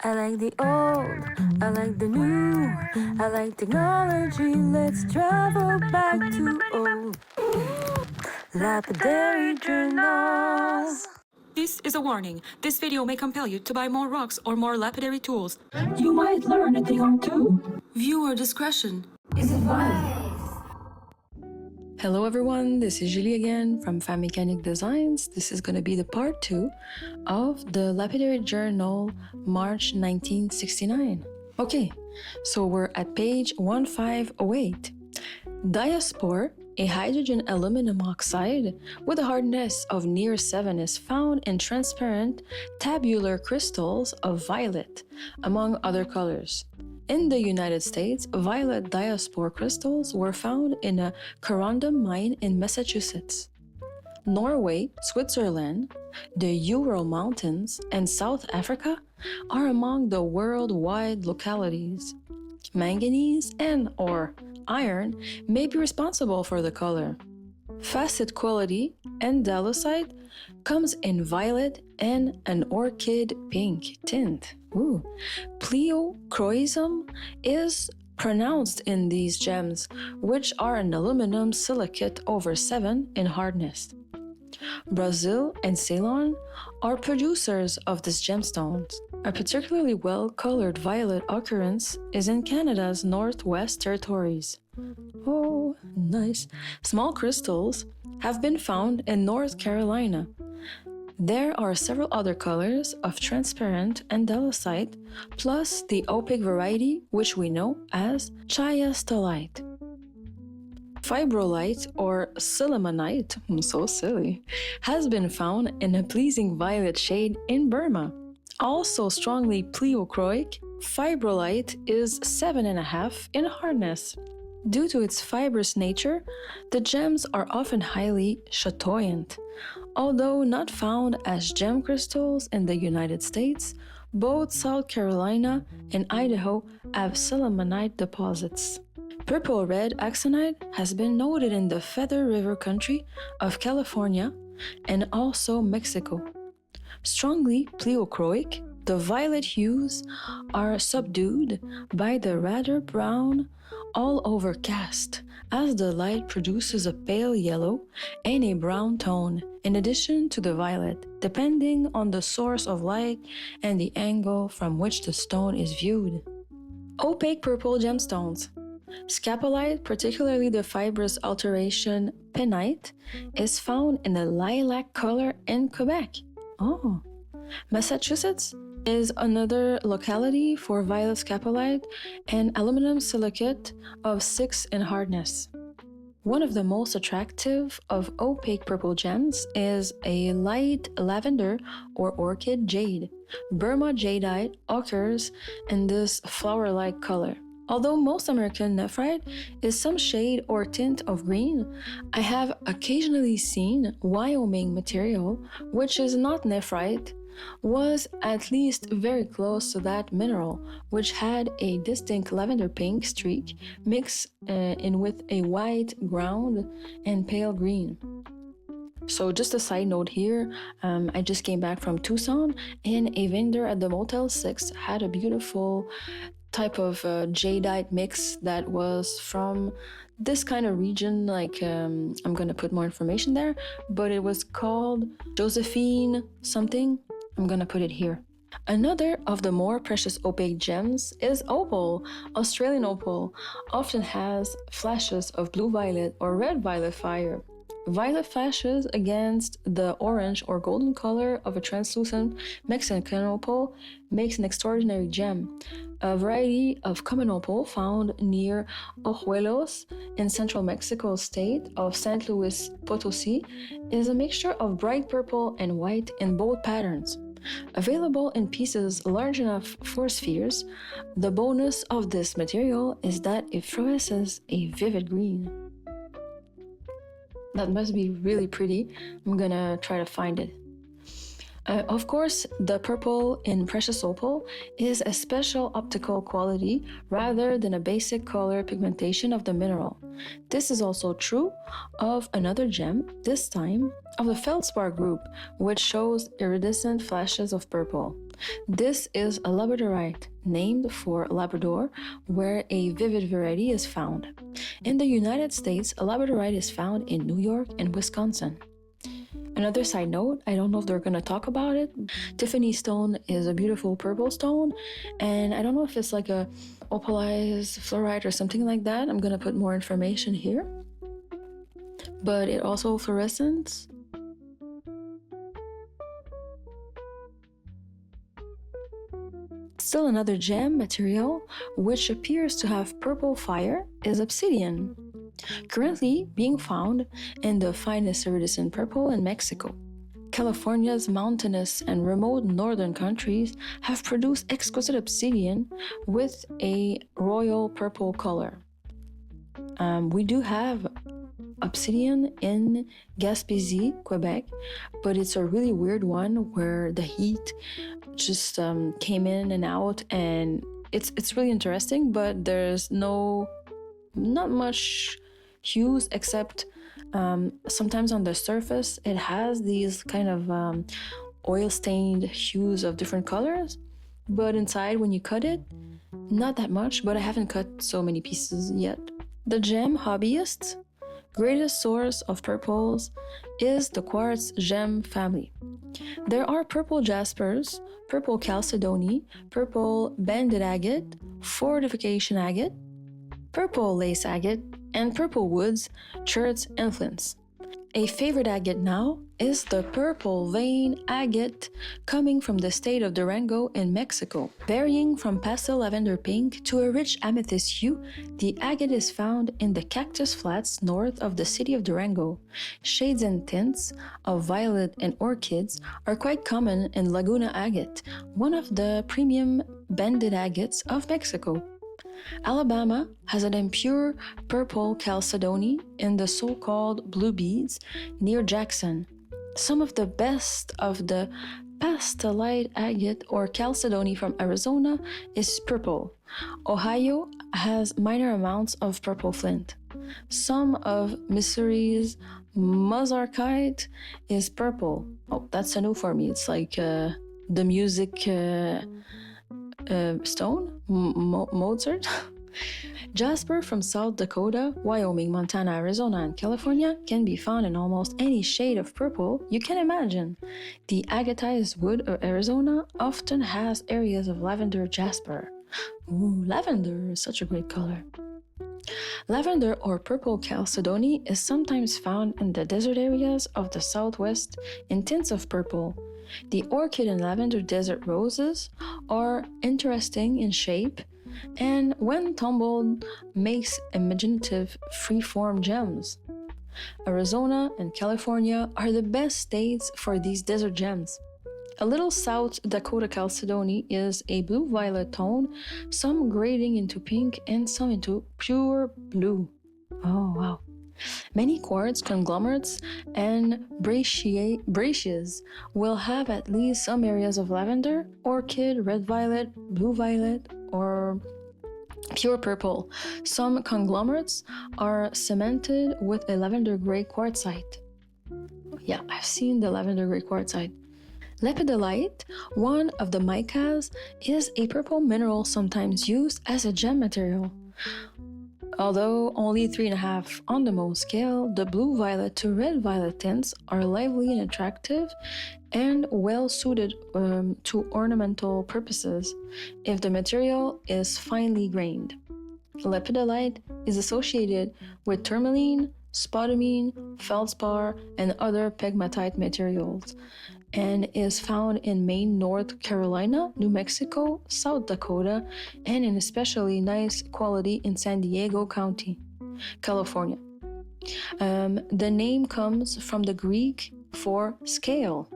I like the old, I like the new, I like technology. Let's travel back to old Lapidary journals. This is a warning. This video may compel you to buy more rocks or more lapidary tools. You might learn a thing or two. Viewer discretion Is advised. Hello everyone, this is Julie again from Mechanic Designs. This is going to be the part 2 of the Lapidary Journal, March 1969. Okay, so we're at page 1508. Diaspore, a hydrogen aluminum oxide with a hardness of near 7, is found in transparent tabular crystals of violet, among other colors. In the United States, violet diaspore crystals were found in a corundum mine in Massachusetts. Norway, Switzerland, the Ural Mountains, and South Africa are among the worldwide localities. Manganese and/or iron may be responsible for the color. Facet quality andalusite comes in violet and an orchid pink tint. Pleochroism is pronounced in these gems, which are an aluminum silicate over 7 in hardness. Brazil and Ceylon are producers of these gemstones. A particularly well-colored violet occurrence is in Canada's Northwest Territories. Oh, nice. Small crystals have been found in North Carolina. There are several other colors of transparent andalusite, plus the opaque variety, which we know as chiastolite. Fibrolite or silimonite, so silly, has been found in a pleasing violet shade in Burma. Also strongly pleochroic, fibrolite is 7.5 in hardness. Due to its fibrous nature, the gems are often highly chatoyant. Although not found as gem crystals in the United States, both South Carolina and Idaho have silimonite deposits. Purple-red axonite has been noted in the Feather River country of California and also Mexico. Strongly pleochroic, the violet hues are subdued by the rather brown all-over cast, as the light produces a pale yellow and a brown tone, in addition to the violet, depending on the source of light and the angle from which the stone is viewed. Opaque purple gemstones. Scapolite, particularly the fibrous alteration penite, is found in a lilac color in Quebec. Oh, Massachusetts is another locality for violet scapolite and aluminum silicate of 6 in hardness. One of the most attractive of opaque purple gems is a light lavender or orchid jade. Burma jadeite occurs in this flower-like color. Although most American nephrite is some shade or tint of green, I have occasionally seen Wyoming material, which is not nephrite, was at least very close to that mineral, which had a distinct lavender pink streak mixed in with a white ground and pale green. So just a side note here, I just came back from Tucson and a vendor at the Motel 6 had a beautiful type of jadeite mix that was from this kind of region, like I'm gonna put more information there, but it was called Josephine something. I'm gonna put it here. Another of the more precious opaque gems is opal. Australian opal often has flashes of blue-violet or red-violet fire. Violet flashes against the orange or golden color of a translucent Mexican opal makes an extraordinary gem. A variety of common opal found near Ojuelos in central Mexico state of San Luis Potosí is a mixture of bright purple and white in both patterns. Available in pieces large enough for spheres, the bonus of this material is that it fluoresces a vivid green. That must be really pretty. I'm gonna try to find it. Of course, the purple in precious opal is a special optical quality rather than a basic color pigmentation of the mineral. This is also true of another gem, this time of the feldspar group, which shows iridescent flashes of purple. This is a labradorite, named for Labrador, where a vivid variety is found. In the United States, a labradorite is found in New York and Wisconsin. Another side note, I don't know if they're going to talk about it. Tiffany stone is a beautiful purple stone, and I don't know if it's like a opalized fluorite or something like that. I'm going to put more information here. But it also fluorescents. Still another gem material which appears to have purple fire is obsidian, currently being found in the finest iridescent purple in Mexico. California's mountainous and remote northern countries have produced exquisite obsidian with a royal purple color. We do have obsidian in Gaspésie, Quebec, but it's a really weird one where the heat just came in and out, and it's really interesting, but there's not much hues except sometimes on the surface it has these kind of oil stained hues of different colors, but inside when you cut it, not that much, but I haven't cut so many pieces yet. The gem hobbyists' greatest source of purples is the quartz gem family. There are purple jaspers, purple chalcedony, purple banded agate, fortification agate, purple lace agate, and purple woods, cherts, and flints. A favorite agate now is the purple vein agate coming from the state of Durango in Mexico. Varying from pastel lavender pink to a rich amethyst hue, the agate is found in the Cactus Flats north of the city of Durango. Shades and tints of violet and orchids are quite common in Laguna agate, one of the premium banded agates of Mexico. Alabama has an impure purple chalcedony in the so-called blue beads near Jackson. Some of the best of the pastelite agate or chalcedony from Arizona is purple. Ohio has minor amounts of purple flint. Some of Missouri's mozarkite is purple. Oh, that's a new for me. It's like the music stone, Mozart. Jasper from South Dakota, Wyoming, Montana, Arizona, and California can be found in almost any shade of purple you can imagine. The agatized wood of Arizona often has areas of lavender jasper. Ooh, lavender is such a great color. Lavender or purple chalcedony is sometimes found in the desert areas of the Southwest in tints of purple. The orchid and lavender desert roses are interesting in shape, and when tumbled makes imaginative free-form gems. Arizona and California are the best states for these desert gems. A little South Dakota chalcedony is a blue-violet tone, some grading into pink and some into pure blue. Oh, wow. Many quartz conglomerates and brachias will have at least some areas of lavender, orchid, red violet, blue violet, or pure purple. Some conglomerates are cemented with a lavender gray quartzite. Yeah, I've seen the lavender gray quartzite. Lepidolite, one of the micas, is a purple mineral sometimes used as a gem material. Although only 3.5 on the Mohs scale, the blue-violet to red-violet tints are lively and attractive and well suited to ornamental purposes if the material is finely grained. Lepidolite is associated with tourmaline, spodumene, feldspar, and other pegmatite materials, and is found in Maine, North Carolina, New Mexico, South Dakota, and in especially nice quality in San Diego County, California. The name comes from the Greek for scale.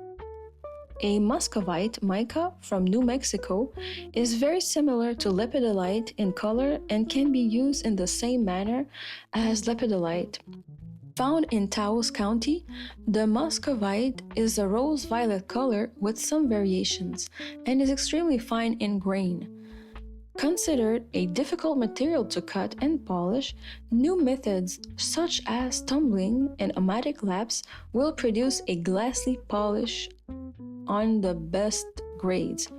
A muscovite mica from New Mexico is very similar to lepidolite in color and can be used in the same manner as lepidolite. Found in Taos County, the muscovite is a rose-violet color with some variations and is extremely fine in grain. Considered a difficult material to cut and polish, new methods such as tumbling and automatic laps will produce a glassy polish on the best grades.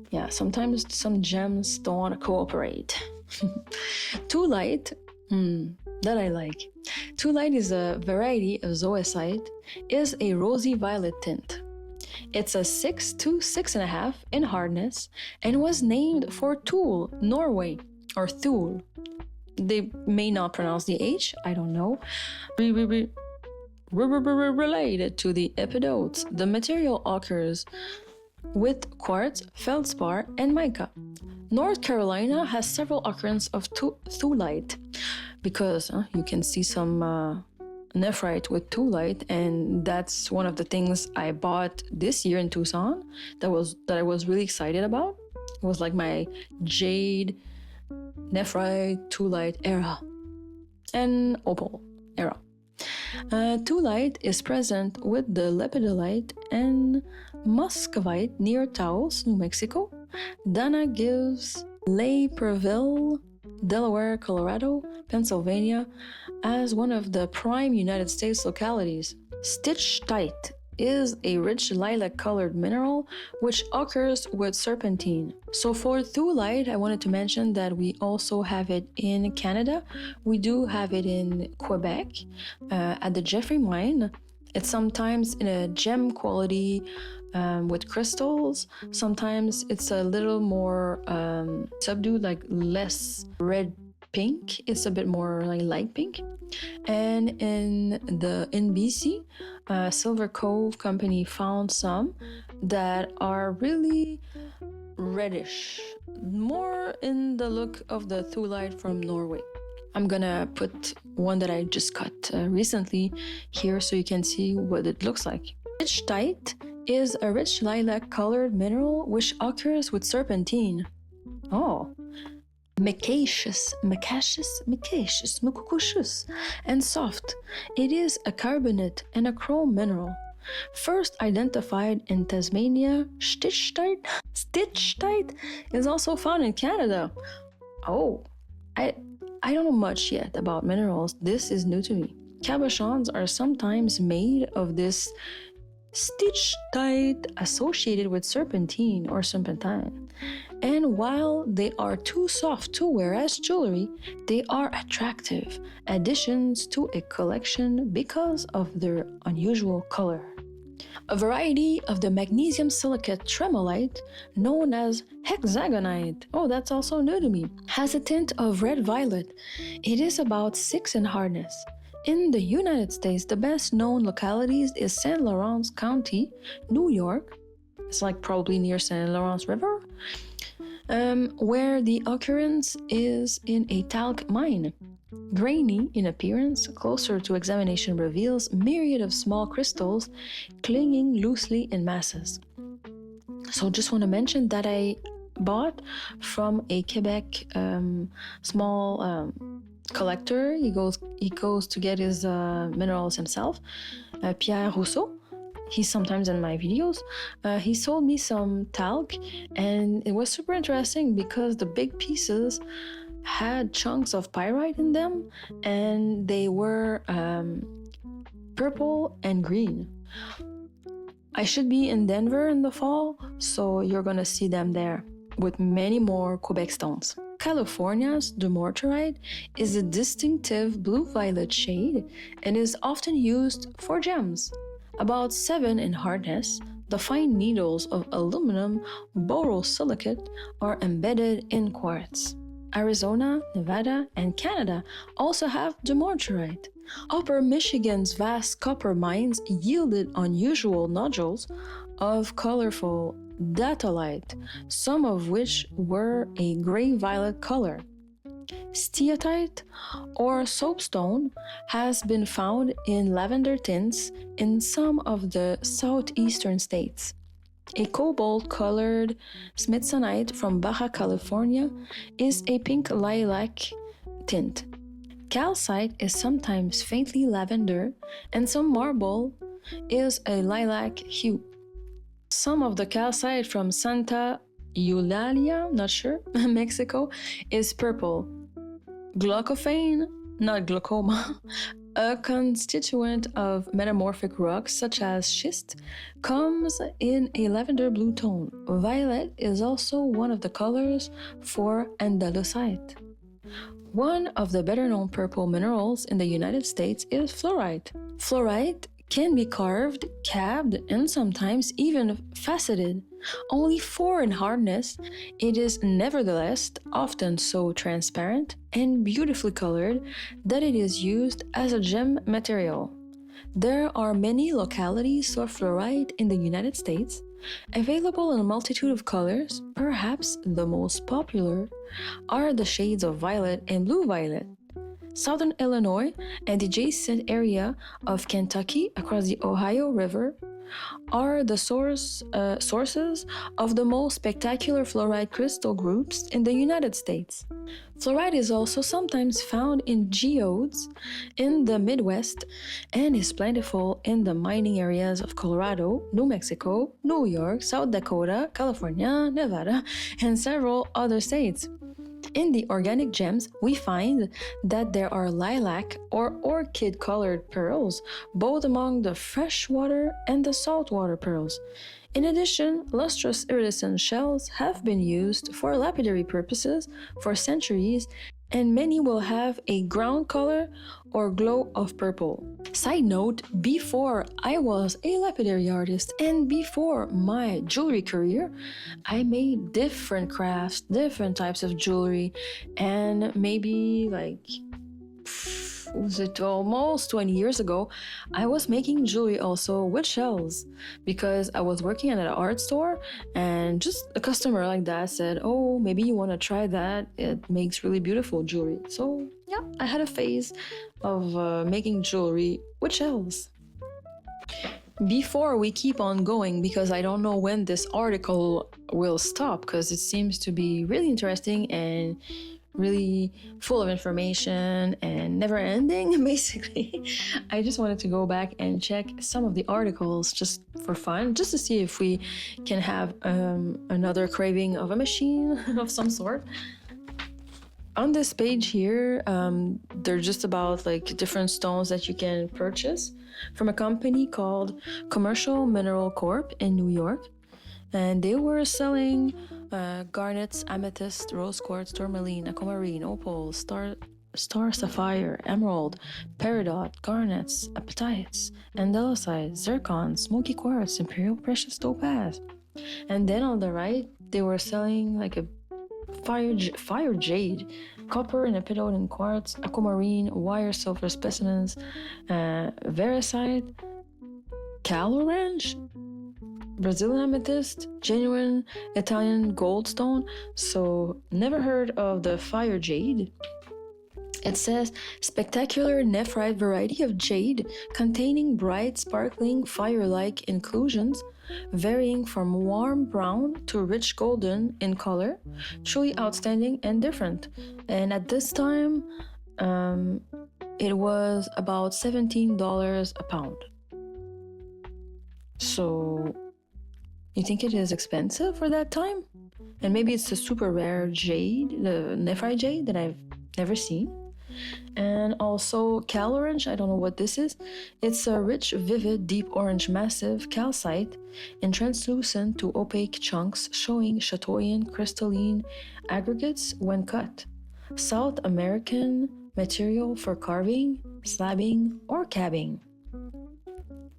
Yeah, sometimes some gems don't want to cooperate. Too light, that I like. Too light is a variety of zoisite, is a rosy violet tint. It's a 6 to 6.5 in hardness and was named for Thule, Norway, or Thule. They may not pronounce the H, I don't know. Related to the epidotes, the material occurs with quartz, feldspar, and mica. North Carolina has several occurrences of thulite because you can see some nephrite with thulite, and that's one of the things I bought this year in Tucson that I was really excited about. It was like my jade, nephrite, thulite era, and opal era. Thulite is present with the lepidolite and muscovite near Taos, New Mexico. Dana gives Naperville, Delaware, Colorado, Pennsylvania as one of the prime United States localities. Stitchite is a rich lilac-colored mineral which occurs with serpentine. So for thulite, I wanted to mention that we also have it in Canada. We do have it in Quebec at the Jeffrey Mine. It's sometimes in a gem quality with crystals. Sometimes it's a little more subdued, like less red pink. It's a bit more like light pink. And in BC, Silver Cove Company found some that are really reddish, more in the look of the thulite from Norway. I'm gonna put one that I just cut recently here so you can see what it looks like. Stitchite is a rich lilac-colored mineral which occurs with serpentine. Oh. Micaceous, and soft. It is a carbonate and a chrome mineral. First identified in Tasmania, stitchite is also found in Canada. Oh, I don't know much yet about minerals. This is new to me. Cabochons are sometimes made of this stitchite associated with serpentine or serpentine. And while they are too soft to wear as jewelry, they are attractive additions to a collection because of their unusual color. A variety of the magnesium silicate tremolite, known as hexagonite, oh, that's also new to me, has a tint of red-violet. It is about 6 in hardness. In the United States, the best known localities is St. Lawrence County, New York. It's like probably near St. Lawrence River, where the occurrence is in a talc mine. Grainy in appearance, closer to examination reveals myriad of small crystals clinging loosely in masses. So just want to mention that I bought from a Quebec small collector. He goes to get his minerals himself, Pierre Rousseau. He's sometimes in my videos. He sold me some talc, and it was super interesting because the big pieces had chunks of pyrite in them, and they were purple and green. I should be in Denver in the fall, so you're gonna see them there with many more Quebec stones. California's dumortierite is a distinctive blue-violet shade and is often used for gems. About 7 in hardness, the fine needles of aluminum borosilicate are embedded in quartz. Arizona, Nevada, and Canada also have dumortierite. Upper Michigan's vast copper mines yielded unusual nodules of colorful datolite, some of which were a gray-violet color. Steatite, or soapstone, has been found in lavender tints in some of the southeastern states. A cobalt-colored smithsonite from Baja California is a pink lilac tint. Calcite is sometimes faintly lavender, and some marble is a lilac hue. Some of the calcite from Santa Eulalia, not sure, Mexico, is purple. Glaucophane, not glaucoma, a constituent of metamorphic rocks such as schist, comes in a lavender blue tone. Violet is also one of the colors for andalusite. One of the better-known purple minerals in the United States is fluorite. Fluorite can be carved, capped, and sometimes even faceted. Only 4 in hardness, it is nevertheless often so transparent and beautifully colored that it is used as a gem material. There are many localities of fluorite in the United States, available in a multitude of colors. Perhaps the most popular are the shades of violet and blue violet. Southern Illinois and the adjacent area of Kentucky across the Ohio River are the sources of the most spectacular fluorite crystal groups in the United States. Fluorite is also sometimes found in geodes in the Midwest and is plentiful in the mining areas of Colorado, New Mexico, New York, South Dakota, California, Nevada, and several other states. In the organic gems, we find that there are lilac or orchid-colored pearls, both among the freshwater and the saltwater pearls. In addition, lustrous iridescent shells have been used for lapidary purposes for centuries, and many will have a ground color or glow of purple. Side note, before I was a lapidary artist and before my jewelry career, I made different crafts, different types of jewelry, and maybe was it almost 20 years ago, I was making jewelry also with shells because I was working at an art store and just a customer like that said, oh, maybe you want to try that. It makes really beautiful jewelry. So yeah, I had a phase of making jewelry with shells. Before we keep on going, because I don't know when this article will stop, because it seems to be really interesting and really full of information and never ending, basically. I just wanted to go back and check some of the articles just for fun, just to see if we can have another craving of a machine of some sort. On this page here, they're just about different stones that you can purchase from a company called Commercial Mineral Corp in New York. And they were selling garnets, amethyst, rose quartz, tourmaline, aquamarine, opal, star sapphire, emerald, peridot, garnets, apatites, andalusite, zircon, smoky quartz, imperial precious topaz. And then on the right, they were selling a fire jade, copper and epidodin quartz, aquamarine, wire silver specimens, veracite, cal orange, Brazilian amethyst, genuine Italian goldstone. So never heard of the fire jade. It says spectacular nephrite variety of jade containing bright, sparkling, fire-like inclusions, varying from warm brown to rich golden in color, truly outstanding and different. And at this time, it was about $17 a pound. So you think it is expensive for that time? And maybe it's a super rare jade, the nephrite jade that I've never seen. And also cal orange, I don't know what this is. It's a rich, vivid, deep orange massive calcite in translucent to opaque chunks showing chatoyan crystalline aggregates when cut. South American material for carving, slabbing, or cabbing.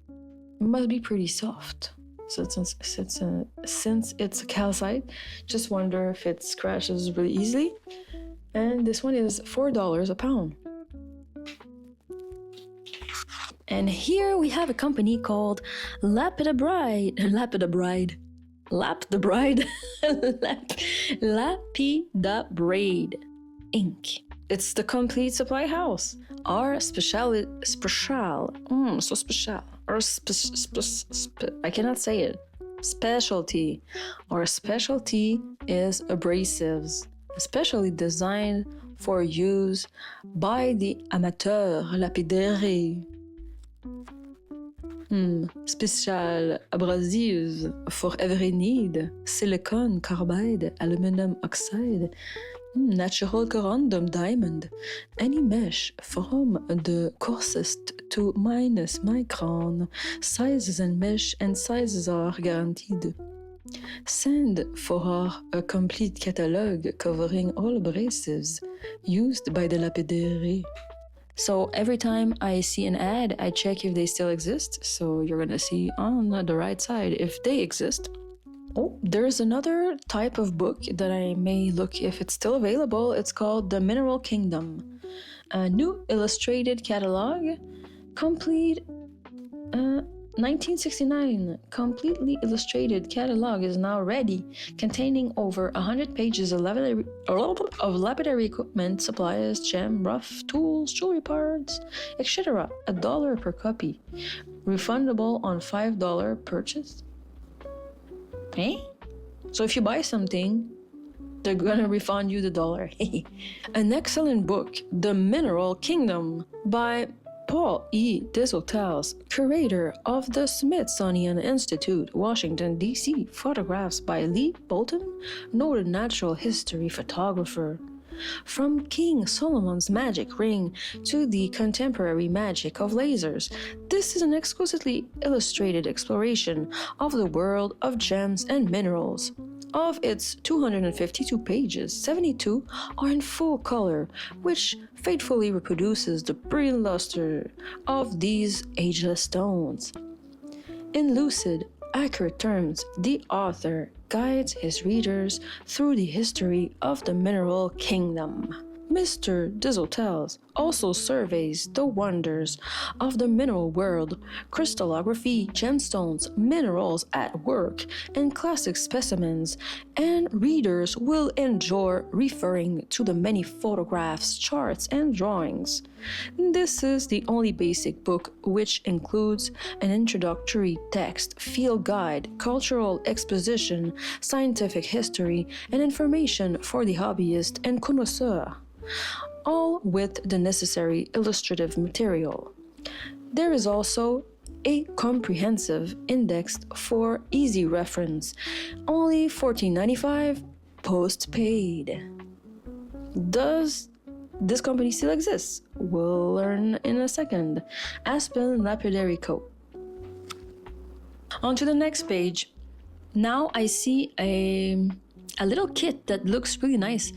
It must be pretty soft. So since it's a calcite, just wonder if it scratches really easily. And this one is $4 a pound. And here we have a company called Lapidary Inc. It's the complete supply house. Our I cannot say it. Specialty. Our specialty is abrasives, especially designed for use by the amateur lapidary. Special abrasives for every need. Silicon carbide, aluminum oxide, natural corundum diamond. Any mesh from the coarsest to minus micron. Sizes and mesh and sizes are guaranteed. Send for a complete catalogue covering all abrasives used by the lapidary. So every time I see an ad, I check if they still exist. So you're gonna see on the right side if they exist. Oh, there's another type of book that I may look if it's still available. It's called The Mineral Kingdom. A new illustrated catalog, complete 1969. Completely illustrated catalog is now ready, containing over 100 pages of lapidary equipment, supplies, gem, rough, tools, jewelry parts, etc. $1 per copy. Refundable on $5 purchase. Eh? So if you buy something, they're gonna refund you the dollar. An excellent book, The Mineral Kingdom, by Paul E. Desautels, curator of the Smithsonian Institute, Washington, D.C. Photographs by Lee Bolton, noted natural history photographer. From King Solomon's magic ring to the contemporary magic of lasers, this is an exquisitely illustrated exploration of the world of gems and minerals. Of its 252 pages, 72 are in full color, which faithfully reproduces the brilliant luster of these ageless stones. In lucid, accurate terms, the author guides his readers through the history of the mineral kingdom. Mr. Desautels also surveys the wonders of the mineral world, crystallography, gemstones, minerals at work, and classic specimens, and readers will enjoy referring to the many photographs, charts, and drawings. This is the only basic book which includes an introductory text, field guide, cultural exposition, scientific history, and information for the hobbyist and connoisseur, all with the necessary illustrative material. There is also a comprehensive index for easy reference, only $14.95 post-paid. Does this company still exist? We'll learn in a second. Aspen Lapidary Co. On to the next page. Now I see a little kit that looks really nice.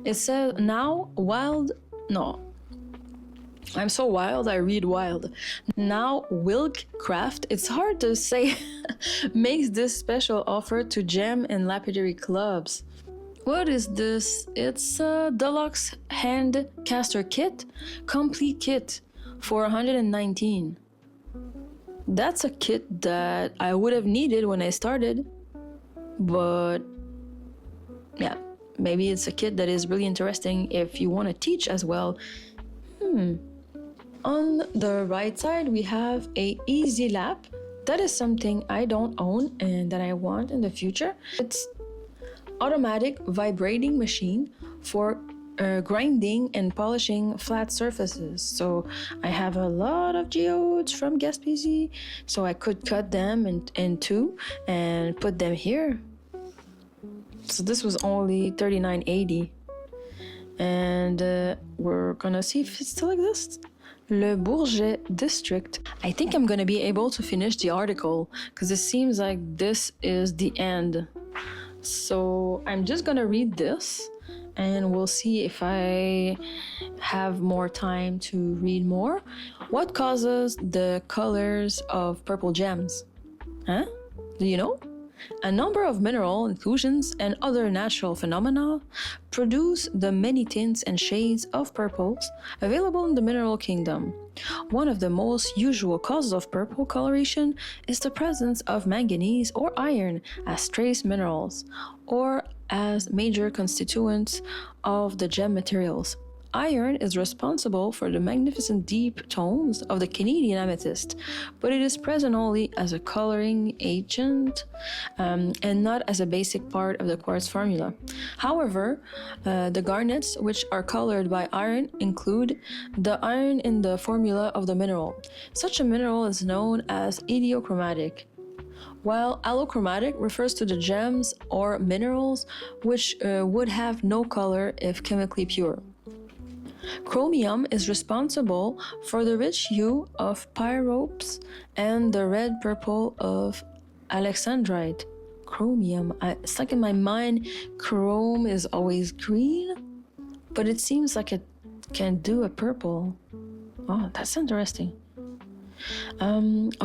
It says now wild. No, I'm so wild, I read wild. Now Wilkcraft, it's hard to say, makes this special offer to gem and lapidary clubs. What is this? It's a deluxe hand caster kit, complete kit for $119. That's a kit that I would have needed when I started, but yeah, maybe it's a kit that is really interesting if you want to teach as well. On the right side, we have a Easy Lap. That is something I don't own and that I want in the future. It's automatic vibrating machine for grinding and polishing flat surfaces. So I have a lot of geodes from Guest PC, so I could cut them in two and put them here. So this was only $39.80, and we're gonna see if it still exists. Le Bourget District. I think I'm gonna be able to finish the article because it seems like this is the end. So I'm just gonna read this and we'll see if I have more time to read more. What causes the colors of purple gems? Huh? Do you know? A number of mineral inclusions and other natural phenomena produce the many tints and shades of purples available in the mineral kingdom. One of the most usual causes of purple coloration is the presence of manganese or iron as trace minerals or as major constituents of the gem materials. iron is responsible for the magnificent deep tones of the Canadian amethyst, but it is present only as a coloring agent and not as a basic part of the quartz formula. However, the garnets, which are colored by iron, include the iron in the formula of the mineral. Such a mineral is known as idiochromatic, while allochromatic refers to the gems or minerals which would have no color if chemically pure. Chromium is responsible for the rich hue of pyropes and the red-purple of alexandrite. Chromium, it's like in my mind, chrome is always green, but it seems like it can do a purple. Oh, that's interesting.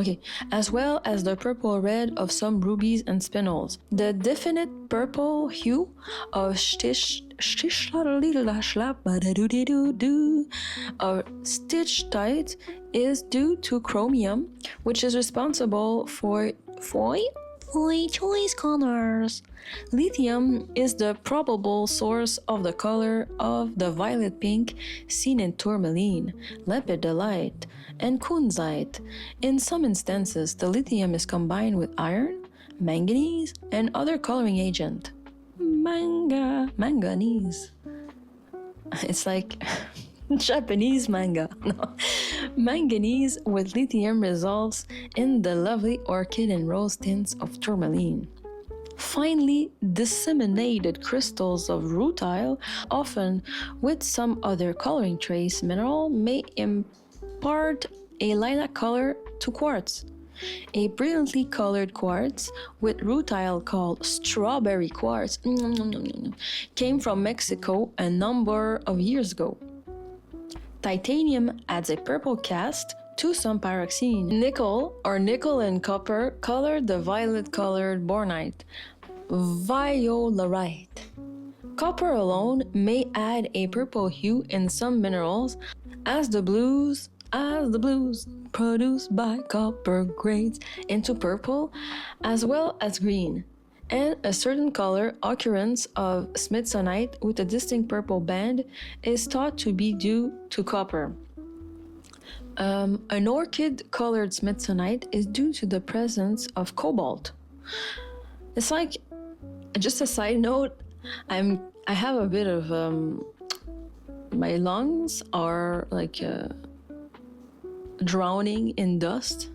Okay, as well as the purple red of some rubies and spinels. The definite purple hue of stitchite is due to chromium, which is responsible for choice colors. Lithium is the probable source of the color of the violet pink seen in tourmaline, lepidolite, and kunzite. In some instances, the lithium is combined with iron, manganese, and other coloring agent. Manganese. It's like Japanese manga. No. Manganese with lithium results in the lovely orchid and rose tints of tourmaline. Finely disseminated crystals of rutile, often with some other coloring trace mineral, may impart a lilac color to quartz. A brilliantly colored quartz with rutile called strawberry quartz came from Mexico a number of years ago. Titanium adds a purple cast to some pyroxene. Nickel and copper colored the violet-colored bornite, violarite. Copper alone may add a purple hue in some minerals, as the blues produced by copper grades into purple, as well as green. And a certain color occurrence of smithsonite with a distinct purple band is thought to be due to copper. An orchid-colored smithsonite is due to the presence of cobalt. It's like, just a side note, I have a bit of my lungs are like drowning in dust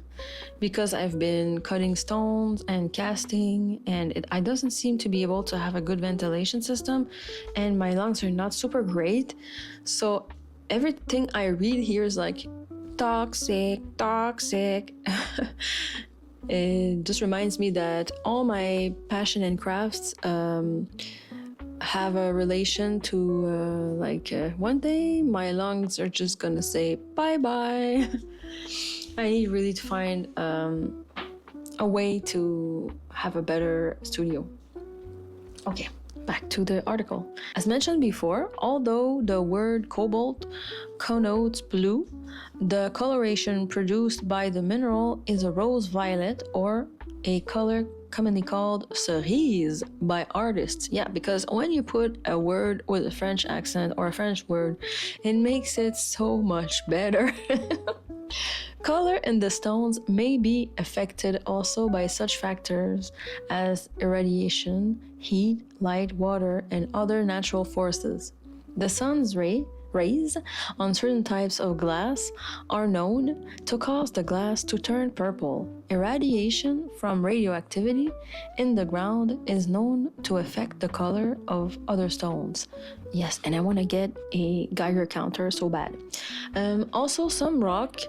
because I've been cutting stones and casting, and it doesn't seem to be able to have a good ventilation system, and my lungs are not super great. So everything I read here is like toxic. It just reminds me that all my passion and crafts have a relation to one day my lungs are just gonna say bye-bye. I need really to find a way to have a better studio. Okay, back to the article. As mentioned before, although the word cobalt connotes blue, the coloration produced by the mineral is a rose violet, or a color commonly called cerise by artists. Yeah, because when you put a word with a French accent or a French word, it makes it so much better. Color in the stones may be affected also by such factors as irradiation, heat, light, water, and other natural forces. The sun's rays on certain types of glass are known to cause the glass to turn purple. Irradiation from radioactivity in the ground is known to affect the color of other stones. Yes, and I want to get a Geiger counter so bad. Also, some rock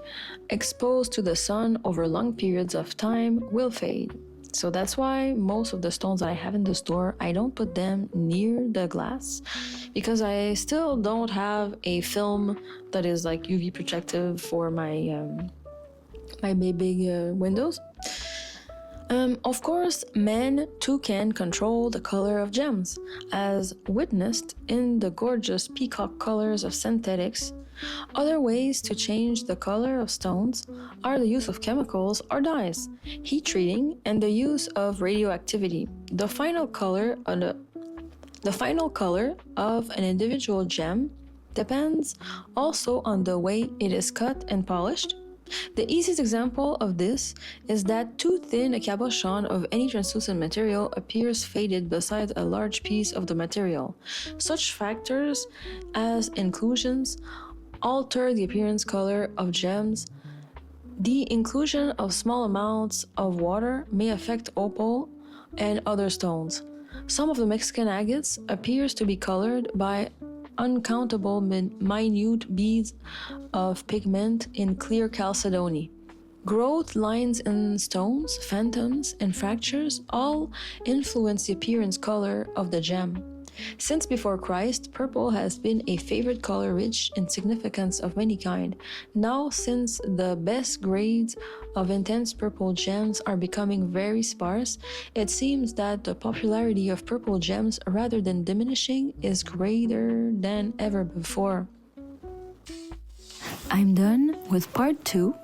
exposed to the sun over long periods of time will fade. So that's why most of the stones that I have in the store, I don't put them near the glass, because I still don't have a film that is like UV protective for my my big windows. Of course, men too can control the color of gems, as witnessed in the gorgeous peacock colors of synthetics. Other ways to change the color of stones are the use of chemicals or dyes, heat treating, and the use of radioactivity. The final color of an individual gem depends also on the way it is cut and polished. The easiest example of this is that too thin a cabochon of any translucent material appears faded beside a large piece of the material. Such factors as inclusions alter the appearance color of gems. The inclusion of small amounts of water may affect opal and other stones. Some of the Mexican agates appears to be colored by uncountable minute beads of pigment in clear chalcedony. Growth lines in stones, phantoms, and fractures all influence the appearance color of the gem. Since before Christ, purple has been a favorite color rich in significance of many kind. Now, since the best grades of intense purple gems are becoming very sparse, it seems that the popularity of purple gems, rather than diminishing, is greater than ever before. I'm done with part 2.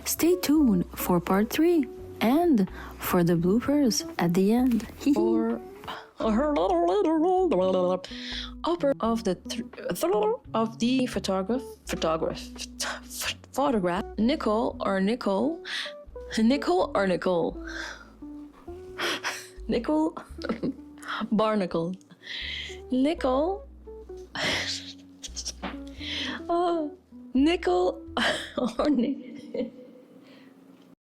Stay tuned for part 3 and for the bloopers at the end. Upper of the photograph, nickel barnacle, nickel nickel or